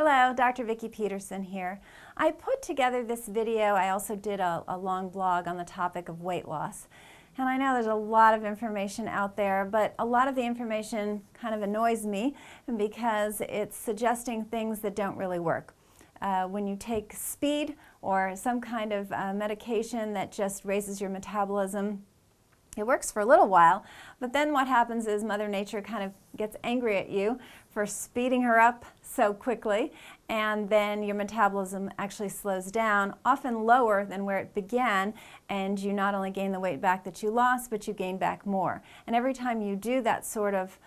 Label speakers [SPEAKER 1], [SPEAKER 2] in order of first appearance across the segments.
[SPEAKER 1] Hello, Dr. Vicki Peterson here. I put together this video. I also did a long blog on the topic of weight loss. And I know there's a lot of information out there, but a lot of the information kind of annoys me because it's suggesting things that don't really work. When you take speed or some kind of medication that just raises your metabolism, it works for a little while, but then what happens is Mother Nature kind of gets angry at you for speeding her up so quickly, and then your metabolism actually slows down, often lower than where it began, and you not only gain the weight back that you lost, but you gain back more. And every time you do that sort of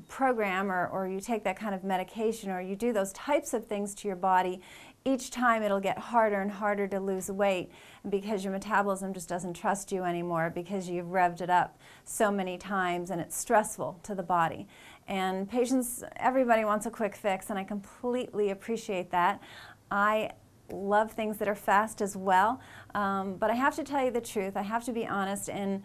[SPEAKER 1] program or you take that kind of medication or you do those types of things to your body, each time it'll get harder and harder to lose weight because your metabolism just doesn't trust you anymore because you've revved it up so many times and it's stressful to the body. And patients, everybody wants a quick fix, and I completely appreciate that. I love things that are fast as well, but I have to tell you the truth. I have to be honest and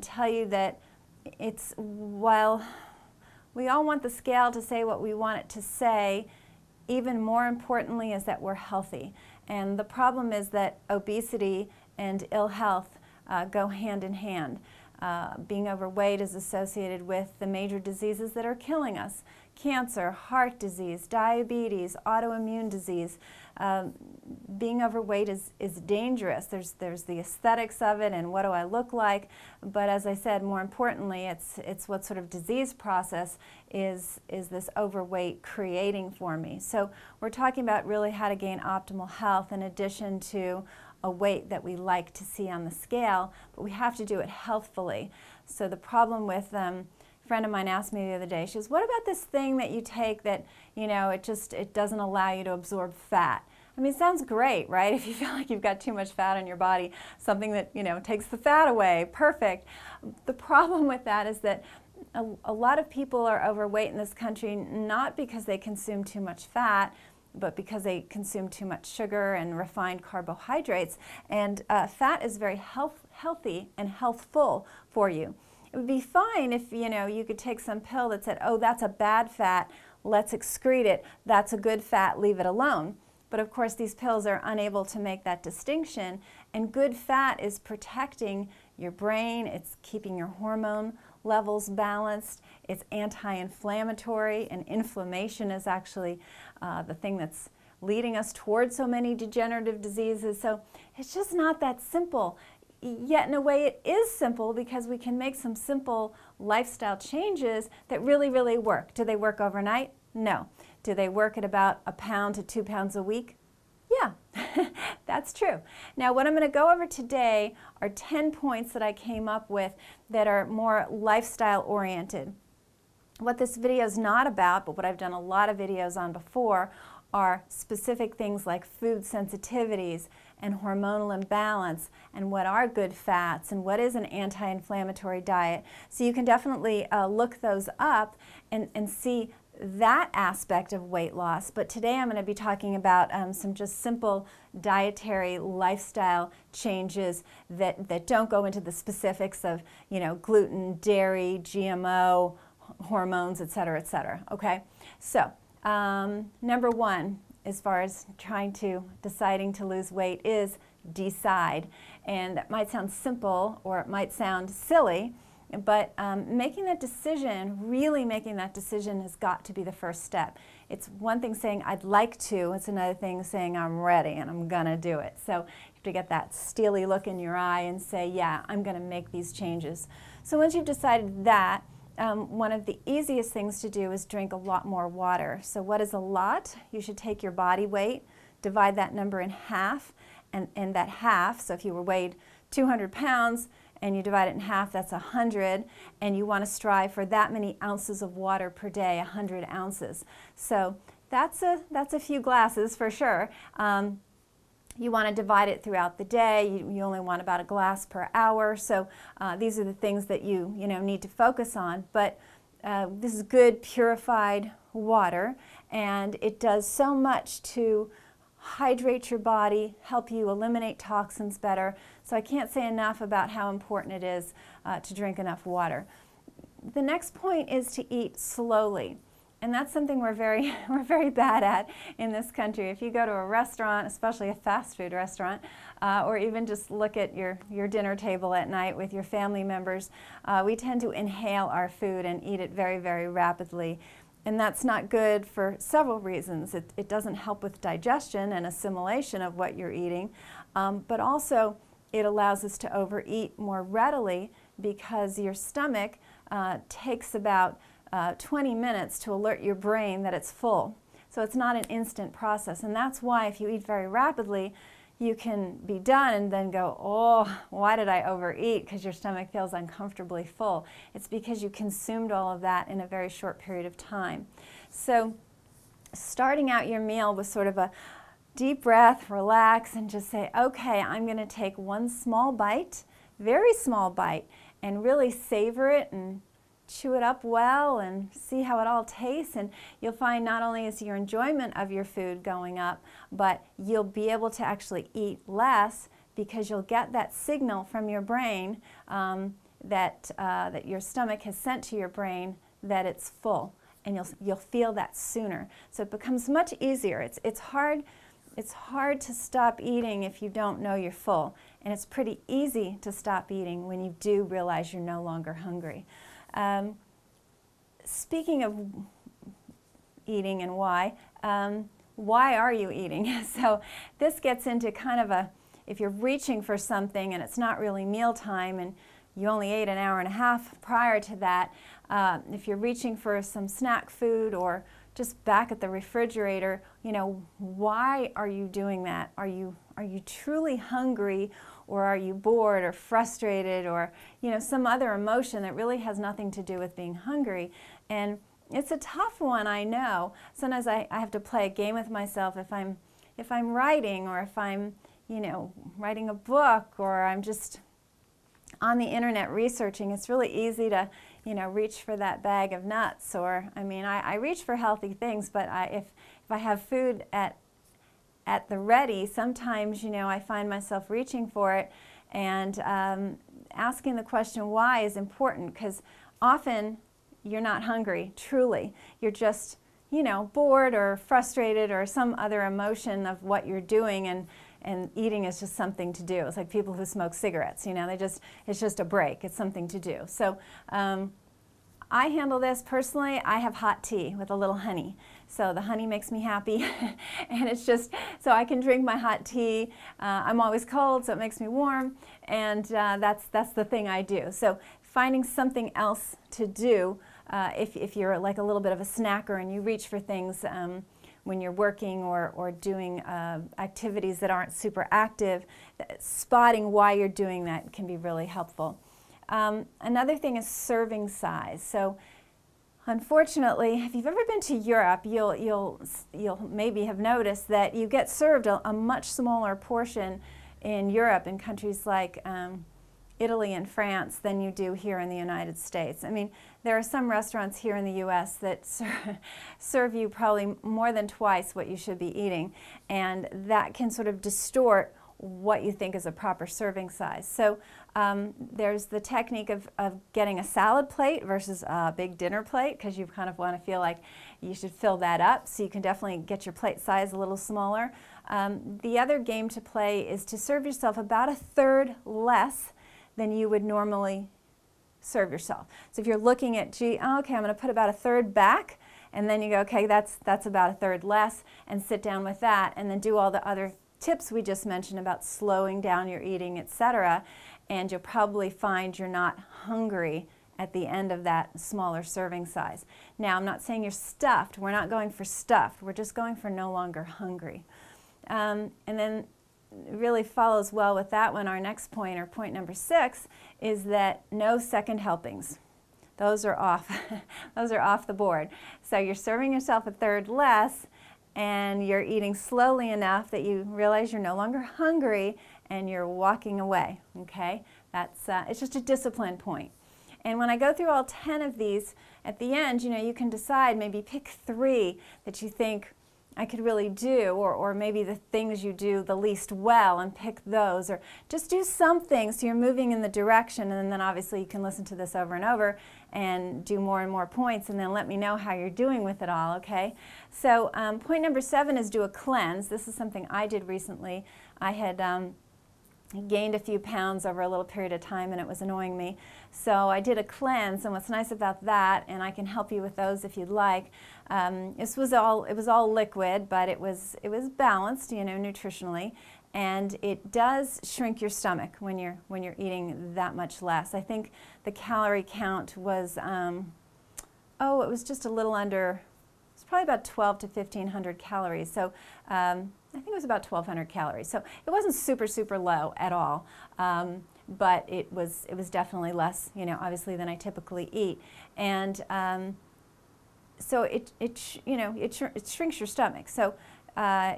[SPEAKER 1] tell you that while we all want the scale to say what we want it to say, even more importantly is that we're healthy. And the problem is that obesity and ill health go hand in hand. Being overweight is associated with the major diseases that are killing us: cancer, heart disease, diabetes, autoimmune disease. Being overweight is dangerous. There's the aesthetics of it and what do I look like, but as I said, more importantly, it's what sort of disease process is this overweight creating for me. So we're talking about really how to gain optimal health in addition to a weight that we like to see on the scale, but we have to do it healthfully. So the problem with a friend of mine asked me the other day, she goes, what about this thing that you take that, you know, it doesn't allow you to absorb fat? I mean, it sounds great, right? If you feel like you've got too much fat on your body, something that, you know, takes the fat away, perfect. The problem with that is that a lot of people are overweight in this country not because they consume too much fat, but because they consume too much sugar and refined carbohydrates. And fat is very healthy and healthful for you. It would be fine if, you know, you could take some pill that said, oh, that's a bad fat, let's excrete it. That's a good fat, leave it alone. But of course, these pills are unable to make that distinction. And good fat is protecting your brain, it's keeping your hormone levels balanced, it's anti-inflammatory, and inflammation is actually the thing that's leading us towards so many degenerative diseases. So it's just not that simple. Yet in a way it is simple because we can make some simple lifestyle changes that really, really work. Do they work overnight? No. Do they work at about 1 pound to 2 pounds a week? Yeah, that's true. Now what I'm going to go over today are 10 points that I came up with that are more lifestyle oriented. What this video is not about, but what I've done a lot of videos on before, are specific things like food sensitivities and hormonal imbalance and what are good fats and what is an anti-inflammatory diet. So you can definitely look those up and see that aspect of weight loss. But today I'm going to be talking about some just simple dietary lifestyle changes that don't go into the specifics of, you know, gluten, dairy, GMO, hormones, etc., etc. Okay? So number one, as far as deciding to lose weight, is decide. And that might sound simple or it might sound silly, but making that decision, really making that decision, has got to be the first step. It's one thing saying I'd like to, it's another thing saying I'm ready and I'm gonna do it. So you have to get that steely look in your eye and say, yeah, I'm gonna make these changes. So once you've decided that, one of the easiest things to do is drink a lot more water. So what is a lot? You should take your body weight, divide that number in half, and that half, so if you were weighed 200 pounds and you divide it in half, that's 100, and you want to strive for that many ounces of water per day, 100 ounces. So that's a few glasses for sure. You want to divide it throughout the day. You only want about a glass per hour. So these are the things that you need to focus on. But this is good purified water, and it does so much to hydrate your body, help you eliminate toxins better. So I can't say enough about how important it is to drink enough water. The next point is to eat slowly. And that's something we're very bad at in this country. If you go to a restaurant, especially a fast food restaurant, or even just look at your dinner table at night with your family members, we tend to inhale our food and eat it very, very rapidly. And that's not good for several reasons. It doesn't help with digestion and assimilation of what you're eating, but also it allows us to overeat more readily because your stomach takes about 20 minutes to alert your brain that it's full. So it's not an instant process, and that's why if you eat very rapidly, you can be done and then go, oh, why did I overeat? Because your stomach feels uncomfortably full. It's because you consumed all of that in a very short period of time. So starting out your meal with sort of a deep breath, relax, and just say, okay, I'm going to take one small bite, very small bite, and really savor it and chew it up well and see how it all tastes, and you'll find not only is your enjoyment of your food going up, but you'll be able to actually eat less because you'll get that signal from your brain that your stomach has sent to your brain that it's full, and you'll feel that sooner. So it becomes much easier. It's hard to stop eating if you don't know you're full, and it's pretty easy to stop eating when you do realize you're no longer hungry. Speaking of eating and why are you eating? So this gets into kind of if you're reaching for something and it's not really mealtime and you only ate an hour and a half prior to that, if you're reaching for some snack food or just back at the refrigerator, why are you doing that? Are you truly hungry, or are you bored or frustrated, or some other emotion that really has nothing to do with being hungry? And it's a tough one, I know. Sometimes I have to play a game with myself if I'm writing, or if I'm writing a book, or I'm just on the internet researching. It's really easy to reach for that bag of nuts, or I reach for healthy things, but if I have food at the ready, sometimes I find myself reaching for it, and asking the question why is important, because often you're not hungry, truly. You're just bored or frustrated or some other emotion of what you're doing, and eating is just something to do. It's like people who smoke cigarettes, it's just a break, it's something to do. So I handle this personally. I have hot tea with a little honey. So the honey makes me happy, and it's just so I can drink my hot tea. I'm always cold, so it makes me warm, and that's the thing I do. So finding something else to do, if you're like a little bit of a snacker and you reach for things when you're working or doing activities that aren't super active, spotting why you're doing that can be really helpful. Another thing is serving size. So unfortunately, if you've ever been to Europe, you'll maybe have noticed that you get served a much smaller portion in Europe, in countries like Italy and France, than you do here in the United States. There are some restaurants here in the U.S. that serve you probably more than twice what you should be eating, and that can sort of distort what you think is a proper serving size. So there's the technique of getting a salad plate versus a big dinner plate, because you kind of want to feel like you should fill that up, so you can definitely get your plate size a little smaller. The other game to play is to serve yourself about 1/3 less than you would normally serve yourself. So if you're looking at, okay, I'm going to put about 1/3 back, and then you go, okay, that's about 1/3 less, and sit down with that, and then do all the other tips we just mentioned about slowing down your eating, etc., and you'll probably find you're not hungry at the end of that smaller serving size. Now, I'm not saying you're stuffed. We're not going for stuffed. We're just going for no longer hungry. And then really follows well with that one. Our next point, or point number 6, is that no second helpings. Those are off. Those are off the board. So you're serving yourself 1/3 less, and you're eating slowly enough that you realize you're no longer hungry, and you're walking away. Okay, it's just a discipline point. And when I go through all 10 of these, at the end, you can decide, maybe pick 3 that you think I could really do, or maybe the things you do the least well and pick those, or just do something so you're moving in the direction, and then obviously you can listen to this over and over and do more and more points, and then let me know how you're doing with it all, okay? So point number 7 is do a cleanse. This is something I did recently. I had gained a few pounds over a little period of time and it was annoying me. So I did a cleanse, and what's nice about that, and I can help you with those if you'd like, it was all liquid, but it was balanced, you know, nutritionally, and it does shrink your stomach when you're eating that much less. I think the calorie count was it was just a little under, it's probably about 12 to 1,500 calories. So I think it was about 1,200 calories. So it wasn't super low at all, but it was definitely less, you know, obviously than I typically eat, and so it shrinks your stomach. So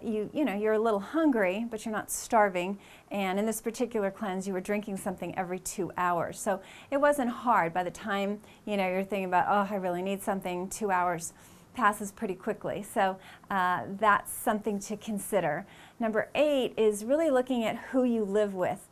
[SPEAKER 1] you're a little hungry, but you're not starving. And in this particular cleanse, you were drinking something every 2 hours. So it wasn't hard. By the time you're thinking about, oh, I really need something, 2 hours passes pretty quickly. So that's something to consider. Number 8 is really looking at who you live with.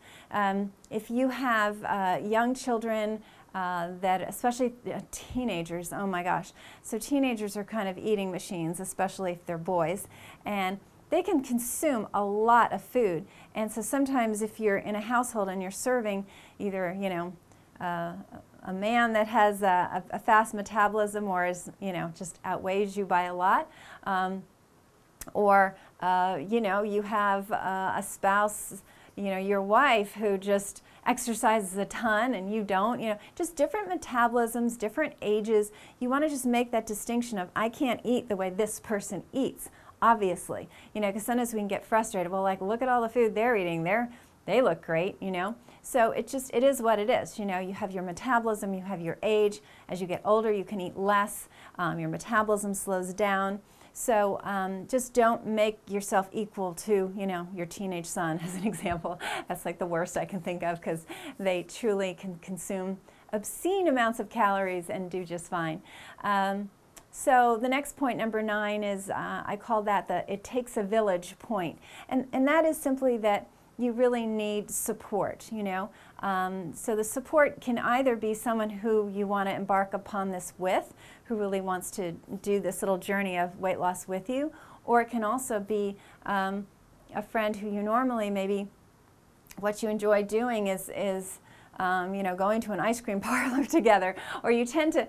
[SPEAKER 1] If you have young children, that especially teenagers, oh my gosh. So teenagers are kind of eating machines, especially if they're boys, and they can consume a lot of food. And so sometimes if you're in a household and you're serving either, a man that has a fast metabolism or is, just outweighs you by a lot, or, you have a spouse, your wife who just exercises a ton and you don't, just different metabolisms, different ages. You want to just make that distinction of, I can't eat the way this person eats, obviously, because sometimes we can get frustrated. Well, like, look at all the food they're eating. They look great, So it is what it is. You have your metabolism, you have your age. As you get older, you can eat less. Your metabolism slows down. So just don't make yourself equal to, your teenage son, as an example. That's like the worst I can think of, because they truly can consume obscene amounts of calories and do just fine. So the next point, number 9, is I call that the it takes a village point. And that is simply that you really need support, So the support can either be someone who you want to embark upon this with, who really wants to do this little journey of weight loss with you, or it can also be a friend who you normally maybe, what you enjoy doing is going to an ice cream parlor together, or you tend to,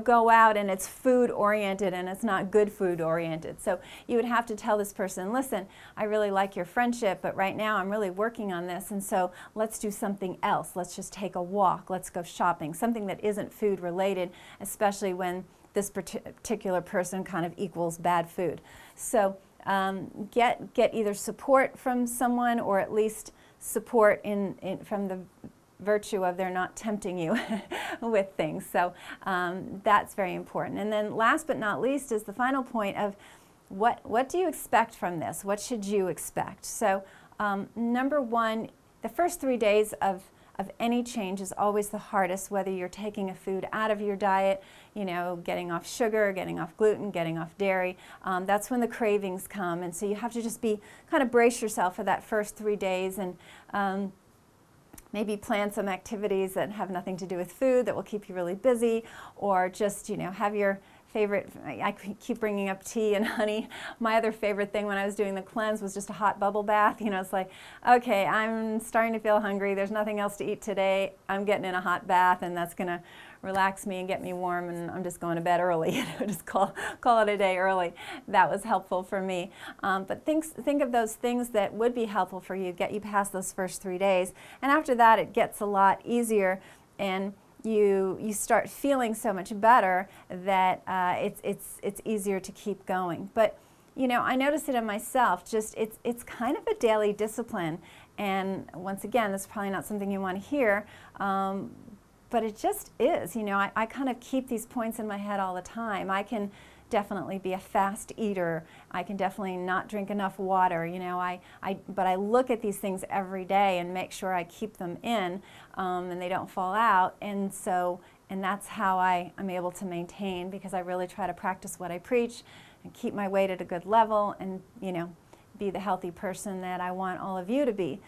[SPEAKER 1] go out and it's food oriented and it's not good food oriented. So you would have to tell this person, listen, I really like your friendship, but right now I'm really working on this, and so let's do something else. Let's just take a walk. Let's go shopping. Something that isn't food related, especially when this particular person kind of equals bad food. So get either support from someone, or at least support from the virtue of they're not tempting you with things. So that's very important. And then last but not least is the final point of what do you expect from this? What should you expect? So number 1, the first 3 days of any change is always the hardest, whether you're taking a food out of your diet, getting off sugar, getting off gluten, getting off dairy. That's when the cravings come, and so you have to just kind of brace yourself for that first 3 days, and maybe plan some activities that have nothing to do with food that will keep you really busy, or just, have your favorite, I keep bringing up tea and honey. My other favorite thing when I was doing the cleanse was just a hot bubble bath. It's like, okay, I'm starting to feel hungry. There's nothing else to eat today. I'm getting in a hot bath, and that's going to relax me and get me warm, and I'm just going to bed early. Just call it a day early. That was helpful for me. But think of those things that would be helpful for you, get you past those first 3 days. And after that, it gets a lot easier, and you start feeling so much better that it's easier to keep going. But I notice it in myself. Just it's kind of a daily discipline, and once again, that's probably not something you want to hear, but it just is. I kind of keep these points in my head all the time. I can definitely be a fast eater. I can definitely not drink enough water. But I look at these things every day and make sure I keep them in, and they don't fall out. And that's how I'm able to maintain, because I really try to practice what I preach. keep my weight at a good level and, you know, be the healthy person that I want all of you to be.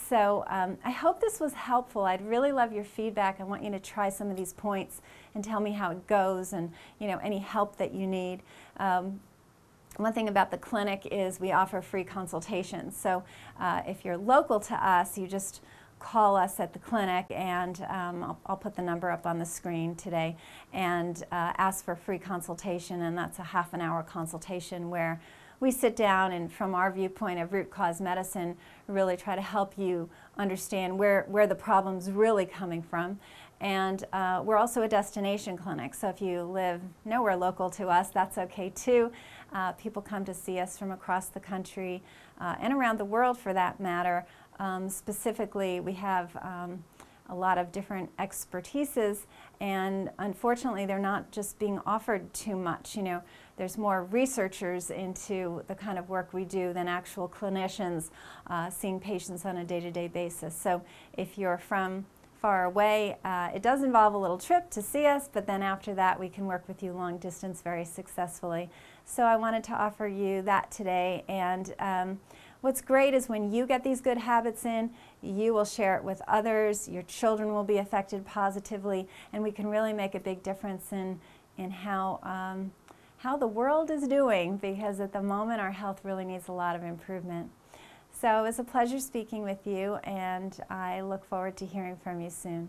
[SPEAKER 1] So I hope this was helpful. I'd really love your feedback. I want you to try some of these points and tell me how it goes, and, you know, any help that you need. One thing about the clinic is we offer free consultations. So if you're local to us, you just call us at the clinic, and I'll put the number up on the screen today, and ask for a free consultation, and that's a half-an-hour consultation where we sit down and, from our viewpoint of root cause medicine, really try to help you understand where the problem's really coming from. And we're also a destination clinic, so if you live nowhere local to us, that's okay too. People come to see us from across the country and around the world, for that matter. Specifically, we have a lot of different expertises, and unfortunately they're not just being offered too much. You know, there's more researchers into the kind of work we do than actual clinicians seeing patients on a day-to-day basis. So if you're from far away, it does involve a little trip to see us, but then after that we can work with you long distance very successfully. So I wanted to offer you that today, and what's great is when you get these good habits in, you will share it with others, your children will be affected positively, and we can really make a big difference in how the world is doing, because at the moment our health really needs a lot of improvement. So it was a pleasure speaking with you, and I look forward to hearing from you soon.